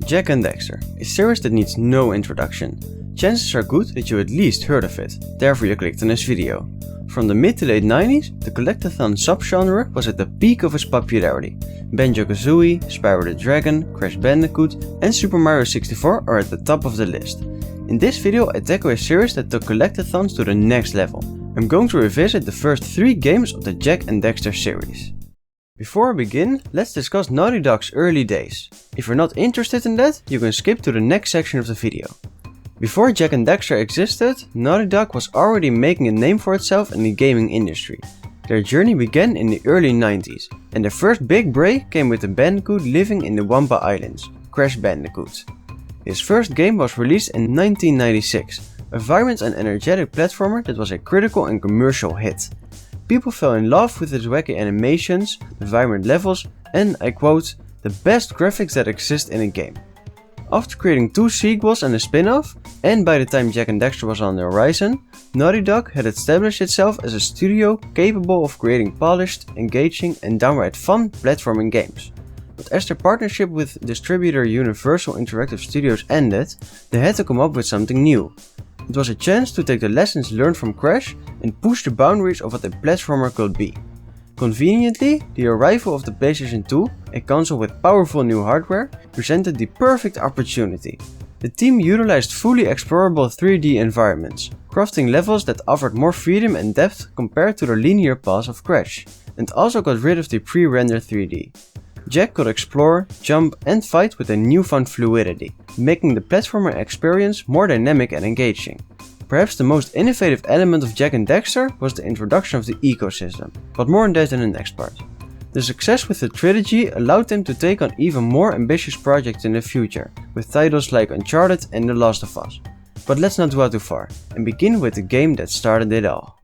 Jak and Daxter, a series that needs no introduction. Chances are good that you at least heard of it, therefore you clicked on this video. From the mid to late 90s, the collectathon subgenre was at the peak of its popularity. Banjo-Kazooie, Spyro the Dragon, Crash Bandicoot and Super Mario 64 are at the top of the list. In this video I tackle a series that took collectathons to the next level. I'm going to revisit the first 3 games of the Jak and Daxter series. Before I begin, let's discuss Naughty Dog's early days. If you're not interested in that, you can skip to the next section of the video. Before Jak and Daxter existed, Naughty Dog was already making a name for itself in the gaming industry. Their journey began in the early 90s, and their first big break came with the Bandicoot living in the Wampa Islands, Crash Bandicoot. His first game was released in 1996, a vibrant and energetic platformer that was a critical and commercial hit. People fell in love with its wacky animations, the vibrant levels, and, I quote, the best graphics that exist in a game. After creating 2 sequels and a spin-off, and by the time Jak and Daxter was on the horizon, Naughty Dog had established itself as a studio capable of creating polished, engaging and downright fun platforming games. But as their partnership with distributor Universal Interactive Studios ended, they had to come up with something new. It was a chance to take the lessons learned from Crash and push the boundaries of what a platformer could be. Conveniently, the arrival of the PlayStation 2, a console with powerful new hardware, presented the perfect opportunity. The team utilized fully explorable 3D environments, crafting levels that offered more freedom and depth compared to the linear paths of Crash, and also got rid of the pre-rendered 3D. Jak could explore, jump and fight with a newfound fluidity, making the platformer experience more dynamic and engaging. Perhaps the most innovative element of Jak and Daxter was the introduction of the ecosystem, but more on that in the next part. The success with the Trilogy allowed them to take on even more ambitious projects in the future, with titles like Uncharted and The Last of Us. But let's not dwell too far, and begin with the game that started it all.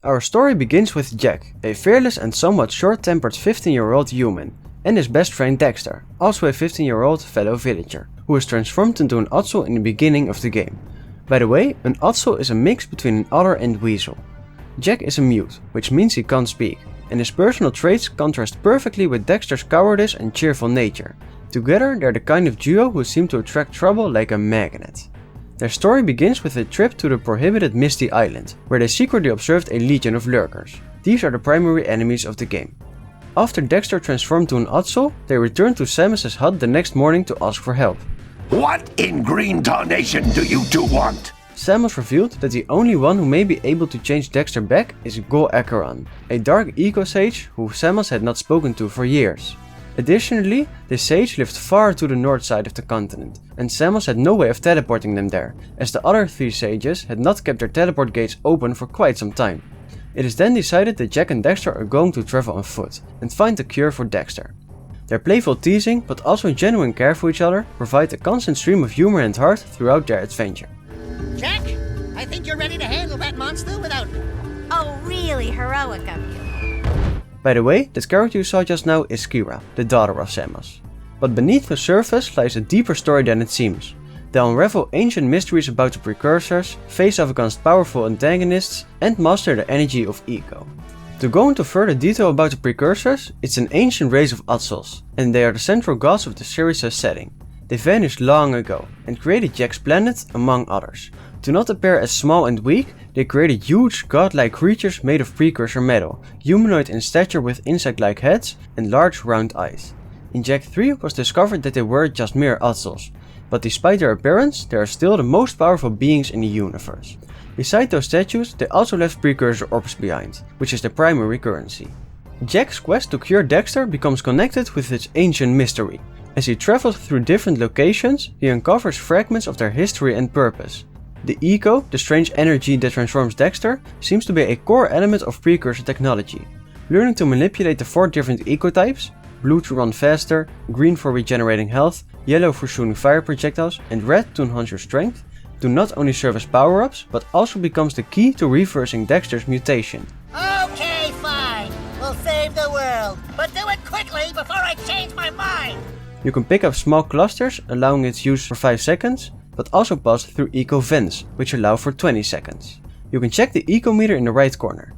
Our story begins with Jak, a fearless and somewhat short-tempered 15-year-old human, and his best friend Daxter, also a 15-year-old fellow villager, who is transformed into an Ottsel in the beginning of the game. By the way, an Ottsel is a mix between an otter and weasel. Jak is a mute, which means he can't speak, and his personal traits contrast perfectly with Daxter's cowardice and cheerful nature. Together they're the kind of duo who seem to attract trouble like a magnet. Their story begins with a trip to the prohibited Misty Island, where they secretly observed a legion of lurkers. These are the primary enemies of the game. After Daxter transformed to an Ottsel, they returned to Samus's hut the next morning to ask for help. What in green tarnation do you two want? Samus revealed that the only one who may be able to change Daxter back is Gol Acheron, a dark eco-sage who Samus had not spoken to for years. Additionally, the sage lived far to the north side of the continent, and Samus had no way of teleporting them there, as the other 3 sages had not kept their teleport gates open for quite some time. It is then decided that Jak and Daxter are going to travel on foot and find a cure for Daxter. Their playful teasing, but also genuine care for each other, provide a constant stream of humor and heart throughout their adventure. Jak, I think you're ready to handle that monster without me. Oh, really heroic of you. By the way, that character you saw just now is Kira, the daughter of Samus. But beneath the surface lies a deeper story than it seems. They unravel ancient mysteries about the Precursors, face off against powerful antagonists, and master the energy of Eco. To go into further detail about the Precursors, it's an ancient race of Ottsels, and they are the central gods of the series' setting. They vanished long ago, and created Jak's planet, among others. To not appear as small and weak, they created huge godlike creatures made of Precursor metal, humanoid in stature with insect-like heads and large round eyes. In Jak III was discovered that they were just mere Ottsels, but despite their appearance, they are still the most powerful beings in the universe. Beside those statues, they also left Precursor orbs behind, which is their primary currency. Jak's quest to cure Daxter becomes connected with its ancient mystery. As he travels through different locations, he uncovers fragments of their history and purpose. The Eco, the strange energy that transforms Daxter, seems to be a core element of Precursor technology. Learning to manipulate the 4 different Eco types, blue to run faster, green for regenerating health, yellow for shooting fire projectiles, and red to enhance your strength, do not only serve as power-ups, but also becomes the key to reversing Daxter's mutation. Okay, fine. We'll save the world, but do it quickly before I change my mind. You can pick up small clusters, allowing its use for 5 seconds, but also pass through Eco vents, which allow for 20 seconds. You can check the Eco meter in the right corner.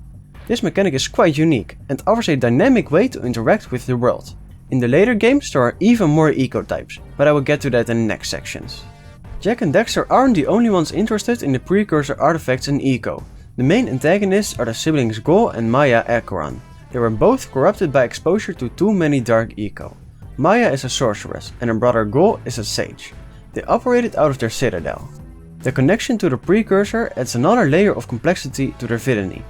This mechanic is quite unique, and offers a dynamic way to interact with the world. In the later games there are even more eco types, but I will get to that in the next sections. Jak and Daxter aren't the only ones interested in the Precursor artifacts and eco. The main antagonists are the siblings Go and Maya Acheron. They were both corrupted by exposure to too many dark eco. Maya is a sorceress and her brother Go is a sage. They operated out of their citadel. The connection to the Precursor adds another layer of complexity to their villainy.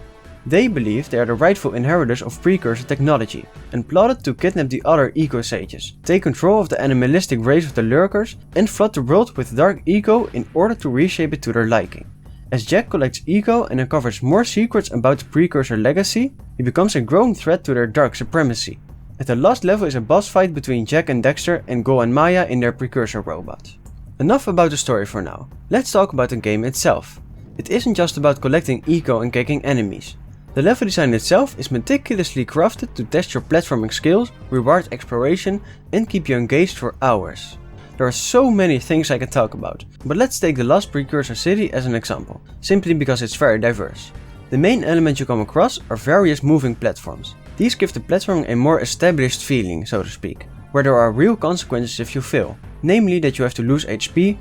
They believe they are the rightful inheritors of Precursor technology and plotted to kidnap the other eco sages, take control of the animalistic race of the lurkers and flood the world with dark eco in order to reshape it to their liking. As Jak collects eco and uncovers more secrets about the Precursor legacy, he becomes a growing threat to their dark supremacy. At the last level is a boss fight between Jak and Daxter and Go and Maya in their Precursor robot. Enough about the story for now, let's talk about the game itself. It isn't just about collecting eco and kicking enemies. The level design itself is meticulously crafted to test your platforming skills, reward exploration and keep you engaged for hours. There are so many things I can talk about, but let's take the last Precursor city as an example, simply because it's very diverse. The main elements you come across are various moving platforms. These give the platforming a more established feeling, so to speak, where there are real consequences if you fail, namely that you have to lose HP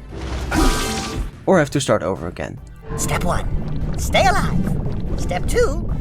or have to start over again. Step 1. Stay alive. Step 2.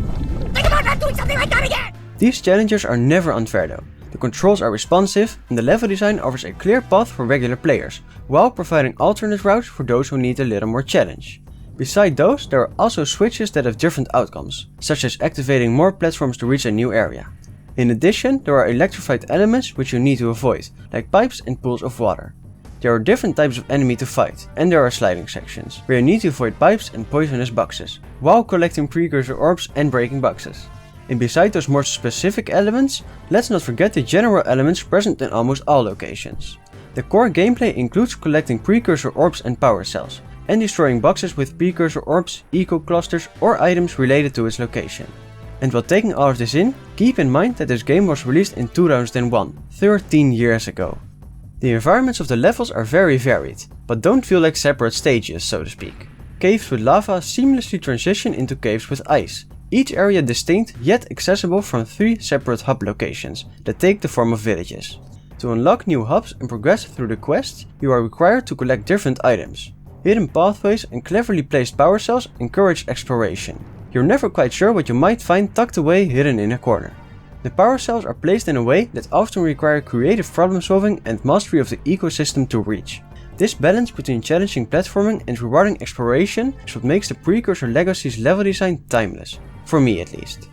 Think about not doing something like that again! These challenges are never unfair though. The controls are responsive and the level design offers a clear path for regular players, while providing alternate routes for those who need a little more challenge. Beside those, there are also switches that have different outcomes, such as activating more platforms to reach a new area. In addition, there are electrified elements which you need to avoid, like pipes and pools of water. There are different types of enemy to fight, and there are sliding sections, where you need to avoid pipes and poisonous boxes, while collecting Precursor orbs and breaking boxes. And beside those more specific elements, let's not forget the general elements present in almost all locations. The core gameplay includes collecting Precursor orbs and power cells, and destroying boxes with Precursor orbs, eco clusters or items related to its location. And while taking all of this in, keep in mind that this game was released in 2001, 13 years ago. The environments of the levels are very varied, but don't feel like separate stages, so to speak. Caves with lava seamlessly transition into caves with ice, each area distinct yet accessible from 3 separate hub locations that take the form of villages. To unlock new hubs and progress through the quests, you are required to collect different items. Hidden pathways and cleverly placed power cells encourage exploration. You're never quite sure what you might find tucked away hidden in a corner. The power cells are placed in a way that often require creative problem solving and mastery of the ecosystem to reach. This balance between challenging platforming and rewarding exploration is what makes the Precursor Legacy's level design timeless, for me at least.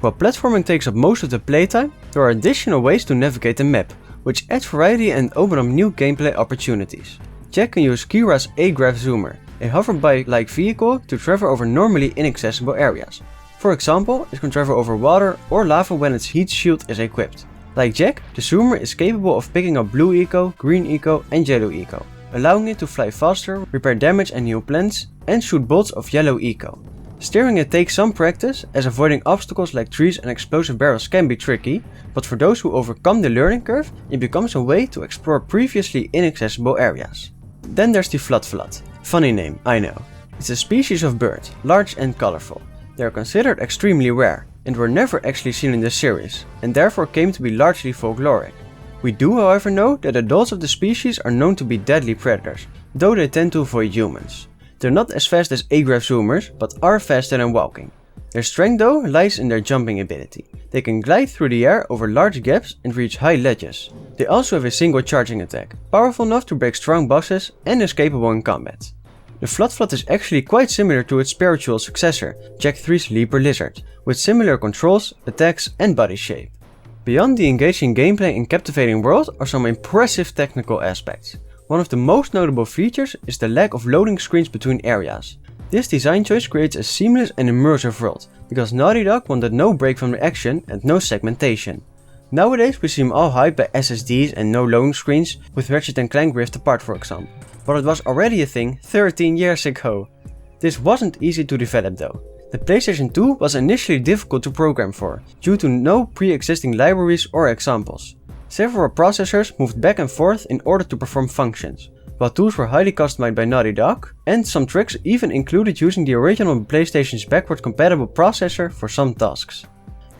While platforming takes up most of the playtime, there are additional ways to navigate the map, which add variety and open up new gameplay opportunities. Jak can use Kira's A-Graph Zoomer, a hoverbike-like vehicle to travel over normally inaccessible areas. For example, it can travel over water or lava when its heat shield is equipped. Like Jak, the Zoomer is capable of picking up blue eco, green eco and yellow eco, allowing it to fly faster, repair damage and heal plants, and shoot bolts of yellow eco. Steering it takes some practice, as avoiding obstacles like trees and explosive barrels can be tricky, but for those who overcome the learning curve, it becomes a way to explore previously inaccessible areas. Then there's the Flat. Funny name, I know. It's a species of bird, large and colorful. They are considered extremely rare, and were never actually seen in the series, and therefore came to be largely folkloric. We do however know that adults of the species are known to be deadly predators, though they tend to avoid humans. They're not as fast as A-Graph Zoomers, but are faster than walking. Their strength though lies in their jumping ability. They can glide through the air over large gaps and reach high ledges. They also have a single charging attack, powerful enough to break strong bosses and is capable in combat. The Flat is actually quite similar to its spiritual successor, Jak III's Leaper Lizard, with similar controls, attacks and body shape. Beyond the engaging gameplay and captivating world are some impressive technical aspects. One of the most notable features is the lack of loading screens between areas. This design choice creates a seamless and immersive world, because Naughty Dog wanted no break from the action and no segmentation. Nowadays we seem all hyped by SSDs and no loading screens, with Ratchet and Clank Rift Apart for example. But it was already a thing 13 years ago. This wasn't easy to develop though. The PlayStation 2 was initially difficult to program for, due to no pre-existing libraries or examples. Several processors moved back and forth in order to perform functions, while tools were highly customized by Naughty Dog, and some tricks even included using the original PlayStation's backward compatible processor for some tasks.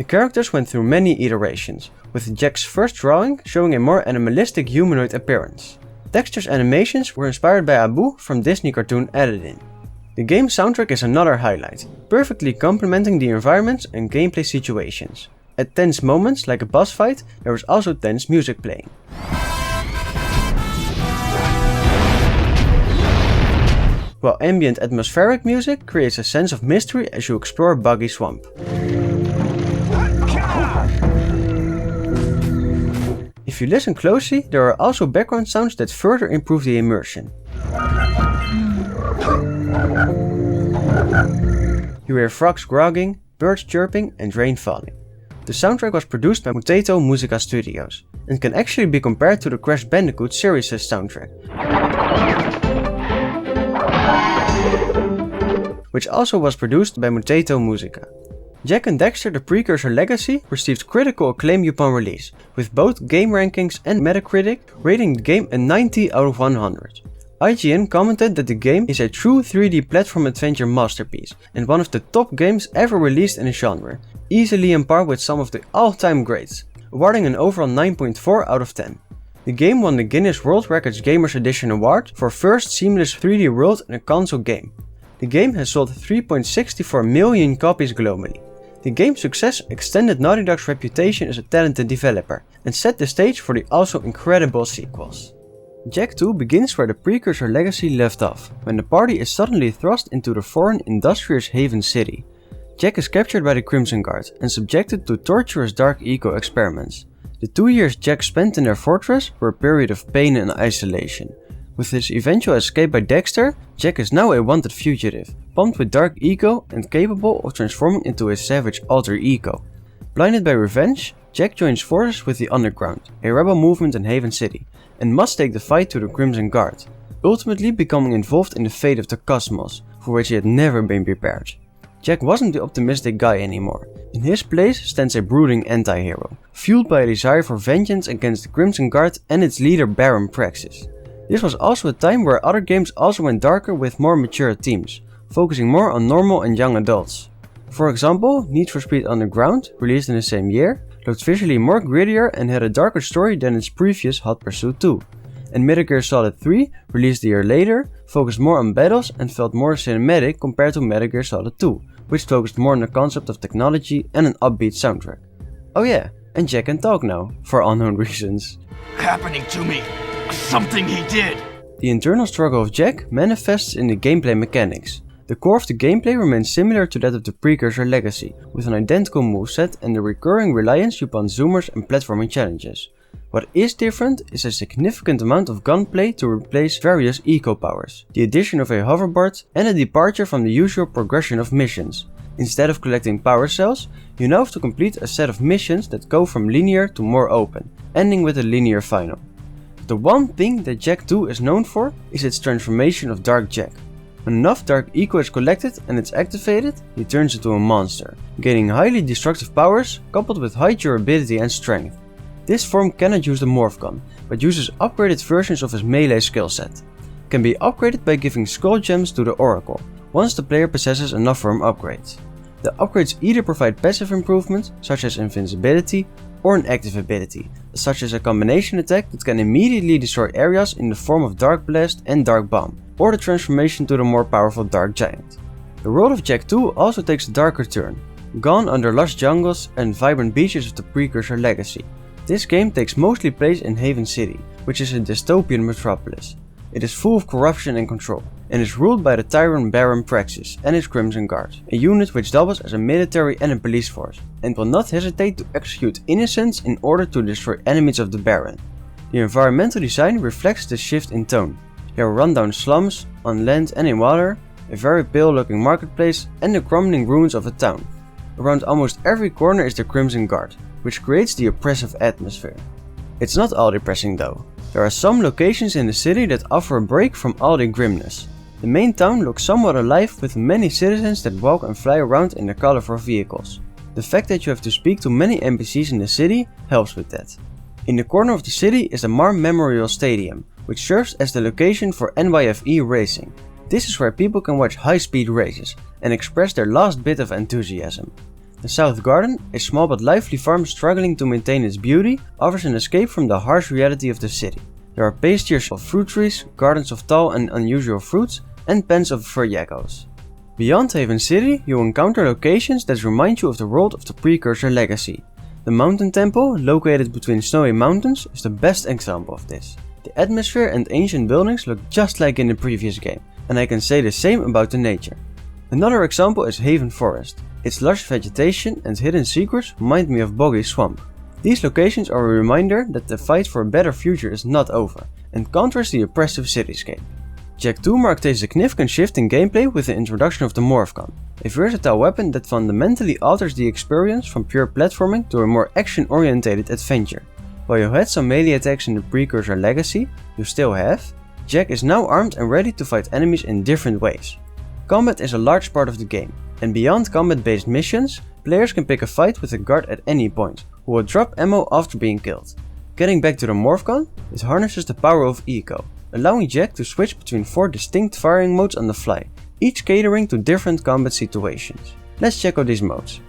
The characters went through many iterations, with Jak's first drawing showing a more animalistic humanoid appearance. Daxter's animations were inspired by Abu from Disney cartoon Aladdin. The game's soundtrack is another highlight, perfectly complementing the environments and gameplay situations. At tense moments like a boss fight, there was also tense music playing. While ambient atmospheric music creates a sense of mystery as you explore Buggy Swamp. If you listen closely, there are also background sounds that further improve the immersion. You hear frogs grogging, birds chirping and rain falling. The soundtrack was produced by Potato Musica Studios and can actually be compared to the Crash Bandicoot series' soundtrack, which also was produced by Potato Musica. Jak and Daxter: The Precursor Legacy received critical acclaim upon release, with both game rankings and Metacritic rating the game a 90 out of 100. IGN commented that the game is a true 3D platform adventure masterpiece and one of the top games ever released in the genre, easily on par with some of the all-time greats, awarding an overall 9.4 out of 10. The game won the Guinness World Records Gamers Edition Award for first seamless 3D world in a console game. The game has sold 3.64 million copies globally. The game's success extended Naughty Dog's reputation as a talented developer and set the stage for the also incredible sequels. Jak II begins where the Precursor Legacy left off, when the party is suddenly thrust into the foreign industrious Haven City. Jak is captured by the Crimson Guard and subjected to torturous dark eco experiments. The 2 years Jak spent in their fortress were a period of pain and isolation. With his eventual escape by Daxter, Jak is now a wanted fugitive, pumped with dark ego and capable of transforming into a savage alter ego. Blinded by revenge, Jak joins forces with the Underground, a rebel movement in Haven City, and must take the fight to the Crimson Guard, ultimately becoming involved in the fate of the cosmos, for which he had never been prepared. Jak wasn't the optimistic guy anymore. In his place stands a brooding anti-hero, fueled by a desire for vengeance against the Crimson Guard and its leader Baron Praxis. This was also a time where other games also went darker with more mature themes, focusing more on normal and young adults. For example, Need for Speed Underground, released in the same year, looked visually more grittier and had a darker story than its previous Hot Pursuit 2. And Metal Gear Solid 3, released a year later, focused more on battles and felt more cinematic compared to Metal Gear Solid 2, which focused more on the concept of technology and an upbeat soundtrack. Oh yeah, and Jak can talk now, for unknown reasons. Happening to me. Something he did. The internal struggle of Jak manifests in the gameplay mechanics. The core of the gameplay remains similar to that of the Precursor Legacy, with an identical moveset and the recurring reliance upon zoomers and platforming challenges. What is different is a significant amount of gunplay to replace various eco powers, the addition of a hoverboard and a departure from the usual progression of missions. Instead of collecting power cells, you now have to complete a set of missions that go from linear to more open, ending with a linear final. The one thing that Jak II is known for is its transformation of Dark Jak. When enough Dark Eco is collected and it's activated, he turns into a monster, gaining highly destructive powers coupled with high durability and strength. This form cannot use the Morph Gun, but uses upgraded versions of his melee skill set. It can be upgraded by giving Skull Gems to the Oracle, once the player possesses enough for him upgrades. The upgrades either provide passive improvements, such as invincibility, or an active ability, such as a combination attack that can immediately destroy areas in the form of Dark Blast and Dark Bomb, or the transformation to the more powerful Dark Giant. The world of Jak II also takes a darker turn, gone under lush jungles and vibrant beaches of the Precursor Legacy. This game takes mostly place in Haven City, which is a dystopian metropolis. It is full of corruption and control, and is ruled by the tyrant Baron Praxis and his Crimson Guard, a unit which doubles as a military and a police force, and will not hesitate to execute innocents in order to destroy enemies of the Baron. The environmental design reflects the shift in tone. There are rundown slums, on land and in water, a very pale looking marketplace and the crumbling ruins of a town. Around almost every corner is the Crimson Guard, which creates the oppressive atmosphere. It's not all depressing though. There are some locations in the city that offer a break from all the grimness. The main town looks somewhat alive with many citizens that walk and fly around in their colorful vehicles. The fact that you have to speak to many NPCs in the city helps with that. In the corner of the city is the Mar Memorial Stadium, which serves as the location for NYFE racing. This is where people can watch high-speed races and express their last bit of enthusiasm. The South Garden, a small but lively farm struggling to maintain its beauty, offers an escape from the harsh reality of the city. There are pastures of fruit trees, gardens of tall and unusual fruits, and pens of fur geckos. Beyond Haven City, you encounter locations that remind you of the world of the Precursor legacy. The Mountain Temple, located between snowy mountains, is the best example of this. The atmosphere and ancient buildings look just like in the previous game, and I can say the same about the nature. Another example is Haven Forest. Its lush vegetation and hidden secrets remind me of Boggy Swamp. These locations are a reminder that the fight for a better future is not over, and contrast the oppressive cityscape. Jak II marked a significant shift in gameplay with the introduction of the Morph Gun, a versatile weapon that fundamentally alters the experience from pure platforming to a more action-oriented adventure. While you had some melee attacks in the Precursor legacy, you still have, Jak is now armed and ready to fight enemies in different ways. Combat is a large part of the game, and beyond combat-based missions, players can pick a fight with a guard at any point, who will drop ammo after being killed. Getting back to the Morph Gun, it harnesses the power of Eco, allowing Jak to switch between 4 distinct firing modes on the fly, each catering to different combat situations. Let's check out these modes.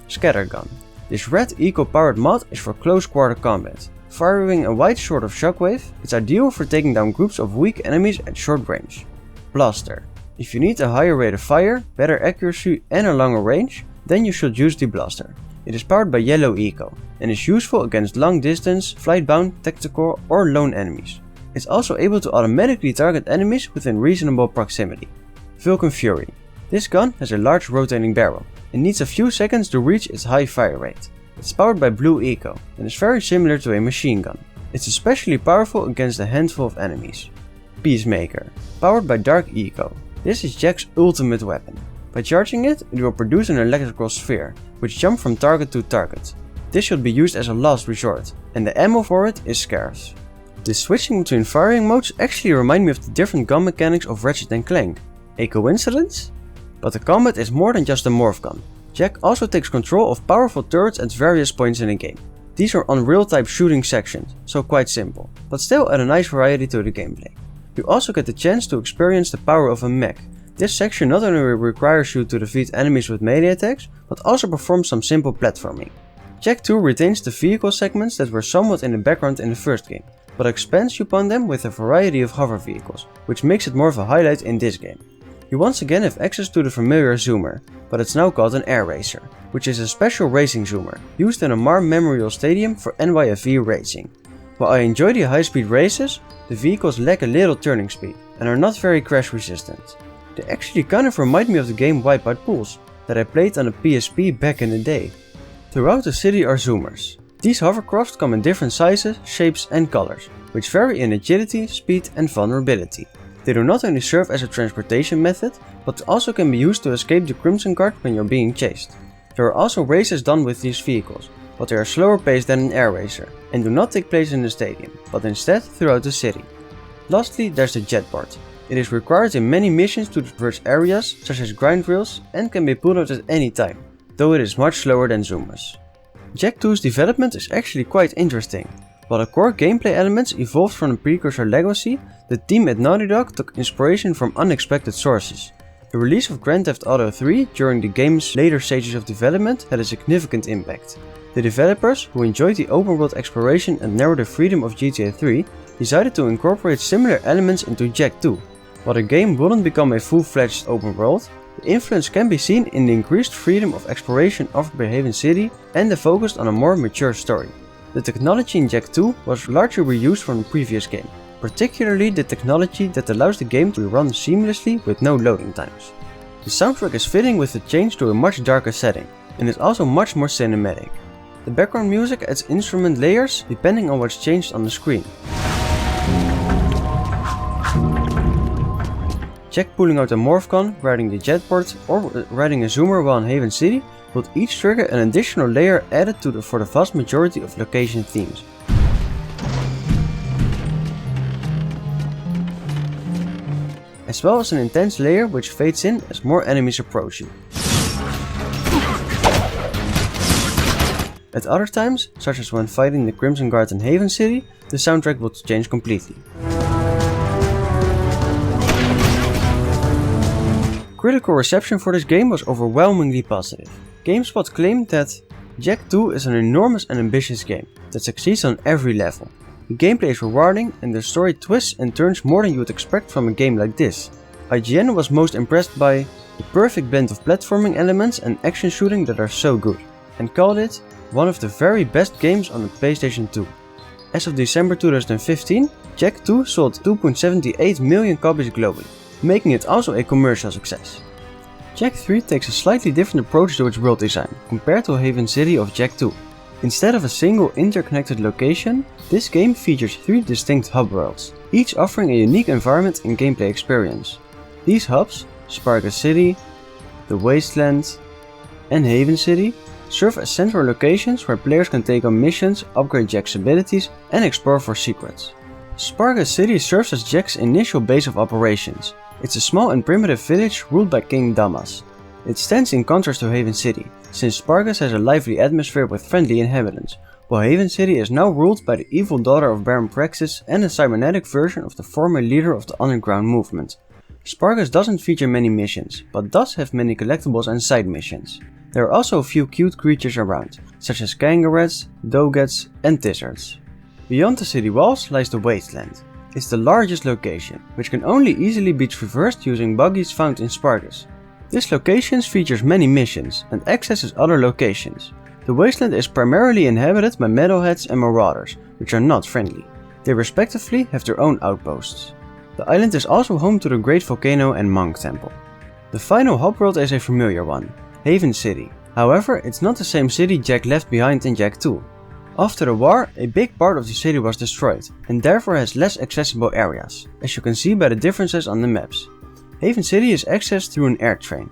Scattergun. This red Eco-powered mod is for close quarter combat. Firing a wide sword of shockwave, it's ideal for taking down groups of weak enemies at short range. Blaster. If you need a higher rate of fire, better accuracy and a longer range, then you should use the Blaster. It is powered by yellow Eco, and is useful against long distance, flight-bound, tactical or lone enemies. It's also able to automatically target enemies within reasonable proximity. Vulcan Fury. This gun has a large rotating barrel, and needs a few seconds to reach its high fire rate. It's powered by blue Eco, and is very similar to a machine gun. It's especially powerful against a handful of enemies. Peacemaker. Powered by dark Eco. This is Jak's ultimate weapon. By charging it, it will produce an electrical sphere, which jumps from target to target. This should be used as a last resort, and the ammo for it is scarce. The switching between firing modes actually remind me of the different gun mechanics of Ratchet and Clank. A coincidence? But the combat is more than just a morph gun. Jak also takes control of powerful turrets at various points in the game. These are Unreal type shooting sections, so quite simple, but still add a nice variety to the gameplay. You also get the chance to experience the power of a mech. This section not only requires you to defeat enemies with melee attacks, but also perform some simple platforming. Jak II retains the vehicle segments that were somewhat in the background in the first game, but expands upon them with a variety of hover vehicles, which makes it more of a highlight in this game. You once again have access to the familiar zoomer, but it's now called an air racer, which is a special racing zoomer, used in a Mar Memorial Stadium for NYFV racing. While I enjoy the high-speed races, the vehicles lack a little turning speed, and are not very crash resistant. They actually kind of remind me of the game WipEout Pulse, that I played on the PSP back in the day. Throughout the city are zoomers. These hovercrafts come in different sizes, shapes and colors, which vary in agility, speed and vulnerability. They do not only serve as a transportation method, but also can be used to escape the Crimson Guard when you're being chased. There are also races done with these vehicles, but they are slower paced than an air racer, and do not take place in the stadium, but instead throughout the city. Lastly, there's the jetboard. It is required in many missions to traverse areas, such as grind rails, and can be pulled out at any time, though it is much slower than zoomers. Jak II's development is actually quite interesting. While the core gameplay elements evolved from the Precursor legacy, the team at Naughty Dog took inspiration from unexpected sources. The release of Grand Theft Auto 3 during the game's later stages of development had a significant impact. The developers, who enjoyed the open world exploration and narrative freedom of GTA 3, decided to incorporate similar elements into Jak II. While the game wouldn't become a full-fledged open world, the influence can be seen in the increased freedom of exploration offered by Haven City and the focus on a more mature story. The technology in Jak II was largely reused from the previous game, particularly the technology that allows the game to run seamlessly with no loading times. The soundtrack is fitting with the change to a much darker setting, and is also much more cinematic. The background music adds instrument layers depending on what's changed on the screen. Jak pulling out a morph gun, riding the jetboard or riding a zoomer while in Haven City would each trigger an additional layer added for the vast majority of location themes. As well as an intense layer which fades in as more enemies approach you. At other times, such as when fighting the Crimson Guard in Haven City, the soundtrack would change completely. Critical reception for this game was overwhelmingly positive. GameSpot claimed that Jak II is an enormous and ambitious game that succeeds on every level. The gameplay is rewarding and the story twists and turns more than you would expect from a game like this. IGN was most impressed by the perfect blend of platforming elements and action shooting that are so good, and called it one of the very best games on the PlayStation 2. As of December 2015, Jak II sold 2.78 million copies globally, making it also a commercial success. Jak III takes a slightly different approach to its world design compared to Haven City of Jak II. Instead of a single interconnected location, this game features 3 distinct hub worlds, each offering a unique environment and gameplay experience. These hubs, Spyro City, the Wasteland, and Haven City, serve as central locations where players can take on missions, upgrade Jak's abilities, and explore for secrets. Spyro City serves as Jak's initial base of operations. It's a small and primitive village ruled by King Damas. It stands in contrast to Haven City, since Spargus has a lively atmosphere with friendly inhabitants, while Haven City is now ruled by the evil daughter of Baron Praxis and a cybernetic version of the former leader of the underground movement. Spargus doesn't feature many missions, but does have many collectibles and side missions. There are also a few cute creatures around, such as kangaroos, dogets, and lizards. Beyond the city walls lies the Wasteland. It's the largest location, which can only easily be traversed using buggies found in Spargus. This location features many missions and accesses other locations. The Wasteland is primarily inhabited by metalheads and marauders, which are not friendly. They respectively have their own outposts. The island is also home to the Great Volcano and Monk Temple. The final hub world is a familiar one, Haven City. However, it's not the same city Jak left behind in Jak II. After the war, a big part of the city was destroyed, and therefore has less accessible areas, as you can see by the differences on the maps. Haven City is accessed through an air train.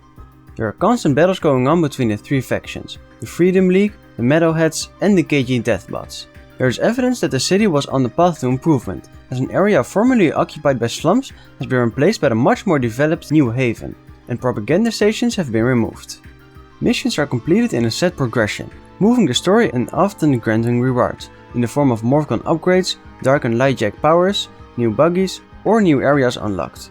There are constant battles going on between the 3 factions, the Freedom League, the Metalheads, and the KG Deathbots. There is evidence that the city was on the path to improvement, as an area formerly occupied by slums has been replaced by the much more developed New Haven, and propaganda stations have been removed. Missions are completed in a set progression, moving the story and often granting rewards, in the form of Morphgun upgrades, dark and light Jak powers, new buggies, or new areas unlocked.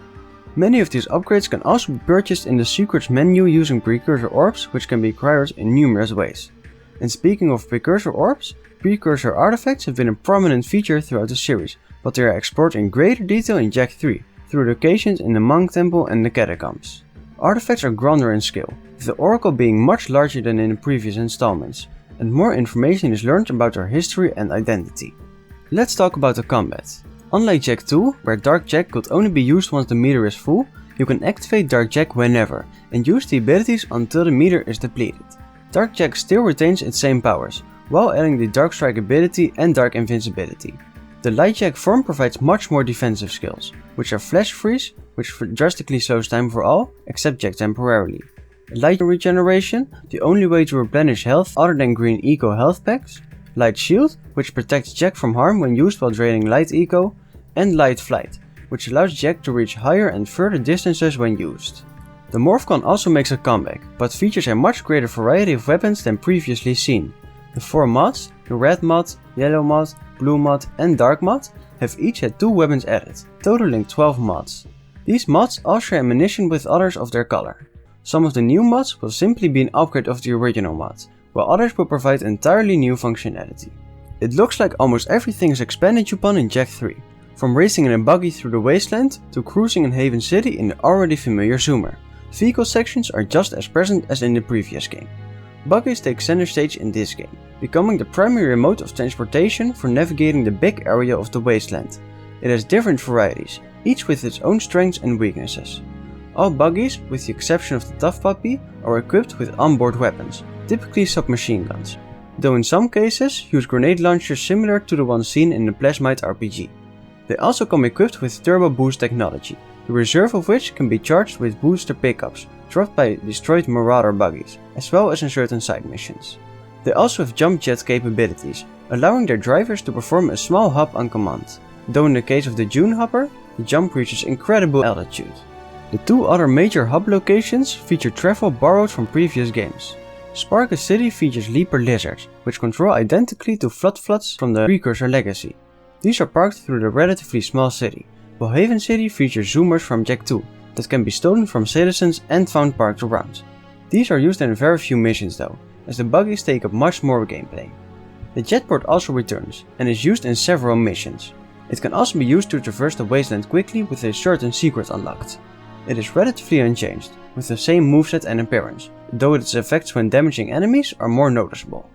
Many of these upgrades can also be purchased in the secrets menu using Precursor orbs, which can be acquired in numerous ways. And speaking of Precursor orbs, Precursor artifacts have been a prominent feature throughout the series, but they are explored in greater detail in Jak III, through locations in the Monk Temple and the Catacombs. Artifacts are grander in scale, with the Oracle being much larger than in the previous installments, and more information is learned about their history and identity. Let's talk about the combat. Unlike Jak II, where Dark Jak could only be used once the meter is full, you can activate Dark Jak whenever, and use the abilities until the meter is depleted. Dark Jak still retains its same powers, while adding the Dark Strike ability and Dark Invincibility. The Light Jak form provides much more defensive skills, which are Flash Freeze, which drastically slows time for all, except Jak temporarily. Light Regeneration, the only way to replenish health other than green eco health packs, Light Shield, which protects Jak from harm when used while draining light eco, and Light Flight, which allows Jak to reach higher and further distances when used. The Morphgun also makes a comeback, but features a much greater variety of weapons than previously seen. The 4 mods, the Red mod, Yellow mod, Blue mod and Dark mod, have each had 2 weapons added, totaling 12 mods. These mods all share ammunition with others of their color. Some of the new mods will simply be an upgrade of the original mod, while others will provide entirely new functionality. It looks like almost everything is expanded upon in Jak III, from racing in a buggy through the Wasteland to cruising in Haven City in the already familiar Zoomer. Vehicle sections are just as present as in the previous game. Buggies take center stage in this game, becoming the primary mode of transportation for navigating the big area of the Wasteland. It has different varieties, each with its own strengths and weaknesses. All buggies, with the exception of the Tough Puppy, are equipped with onboard weapons, typically submachine guns, though in some cases use grenade launchers similar to the ones seen in the Plasmite RPG. They also come equipped with Turbo Boost technology, the reserve of which can be charged with booster pickups dropped by destroyed Marauder buggies, as well as in certain side missions. They also have jump jet capabilities, allowing their drivers to perform a small hop on command, though in the case of the Dune Hopper, the jump reaches incredible altitude. The 2 other major hub locations feature travel borrowed from previous games. Sparkus City features Leaper Lizards, which control identically to Floodfloods from the Precursor legacy. These are parked through the relatively small city, while Haven City features Zoomers from Jak II that can be stolen from citizens and found parked around. These are used in very few missions though, as the buggies take up much more gameplay. The jetport also returns, and is used in several missions. It can also be used to traverse the wasteland quickly with a certain secret unlocked. It is relatively unchanged, with the same moveset and appearance, though its effects when damaging enemies are more noticeable.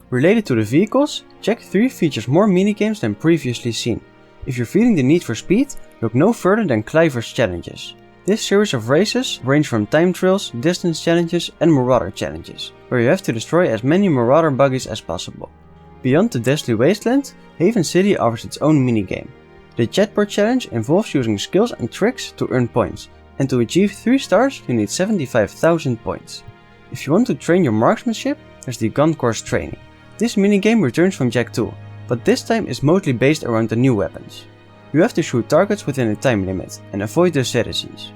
Related to the vehicles, Jak III features more minigames than previously seen. If you're feeling the need for speed, look no further than Klaww's challenges. This series of races range from time trials, distance challenges and marauder challenges, where you have to destroy as many marauder buggies as possible. Beyond the Deathly Wasteland, Haven City offers its own minigame. The jetport challenge involves using skills and tricks to earn points, and to achieve 3 stars you need 75,000 points. If you want to train your marksmanship, there's the gun course training. This minigame returns from Jak II, but this time is mostly based around the new weapons. You have to shoot targets within a time limit and avoid the citizens.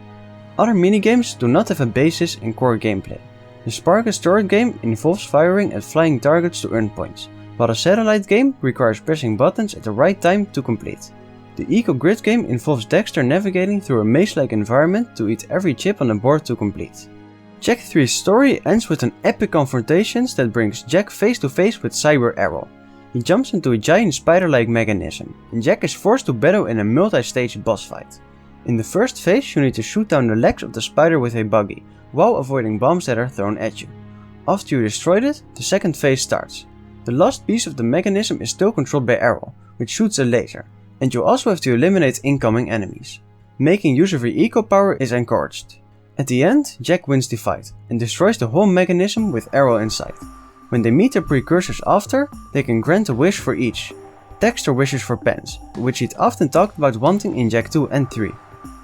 Other minigames do not have a basis in core gameplay. The Sparkus turret game involves firing at flying targets to earn points, while the satellite game requires pressing buttons at the right time to complete. The Eco Grid game involves Daxter navigating through a maze-like environment to eat every chip on the board to complete. Jak III's story ends with an epic confrontations that brings Jak face to face with Cyber Arrow. He jumps into a giant spider-like mechanism, and Jak is forced to battle in a multi-stage boss fight. In the first phase you need to shoot down the legs of the spider with a buggy, while avoiding bombs that are thrown at you. After you destroyed it, the second phase starts. The last piece of the mechanism is still controlled by Arrow, which shoots a laser, and you also have to eliminate incoming enemies. Making use of your eco power is encouraged. At the end, Jak wins the fight, and destroys the whole mechanism with Arrow inside. When they meet their precursors after, they can grant a wish for each. Daxter wishes for pens, which he'd often talked about wanting in Jak II and III.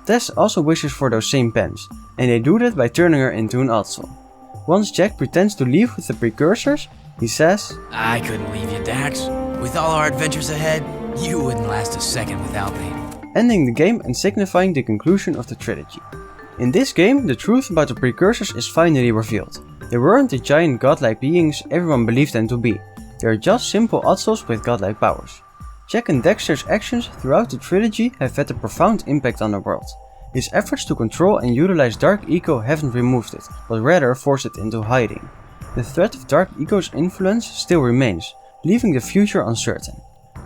Tess also wishes for those same pens, and they do that by turning her into an Ottsel. Once Jak pretends to leave with the precursors, he says, "I couldn't leave you, Dax. With all our adventures ahead, you wouldn't last a second without me." Ending the game and signifying the conclusion of the trilogy. In this game, the truth about the precursors is finally revealed. They weren't the giant godlike beings everyone believed them to be. They are just simple Ottsels with godlike powers. Jak and Daxter's actions throughout the trilogy have had a profound impact on the world. His efforts to control and utilize Dark Eco haven't removed it, but rather forced it into hiding. The threat of Dark Eco's influence still remains, leaving the future uncertain.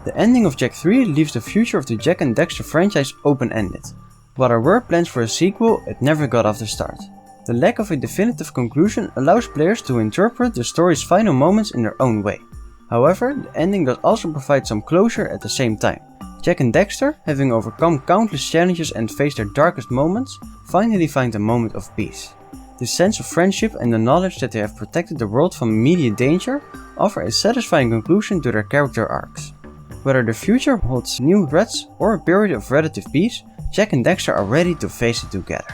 The ending of Jak III leaves the future of the Jak and Daxter franchise open-ended. While there were plans for a sequel, it never got off the start. The lack of a definitive conclusion allows players to interpret the story's final moments in their own way. However, the ending does also provide some closure at the same time. Jak and Daxter, having overcome countless challenges and faced their darkest moments, finally find a moment of peace. The sense of friendship and the knowledge that they have protected the world from immediate danger offer a satisfying conclusion to their character arcs. Whether the future holds new threats or a period of relative peace, Jak and Daxter are ready to face it together.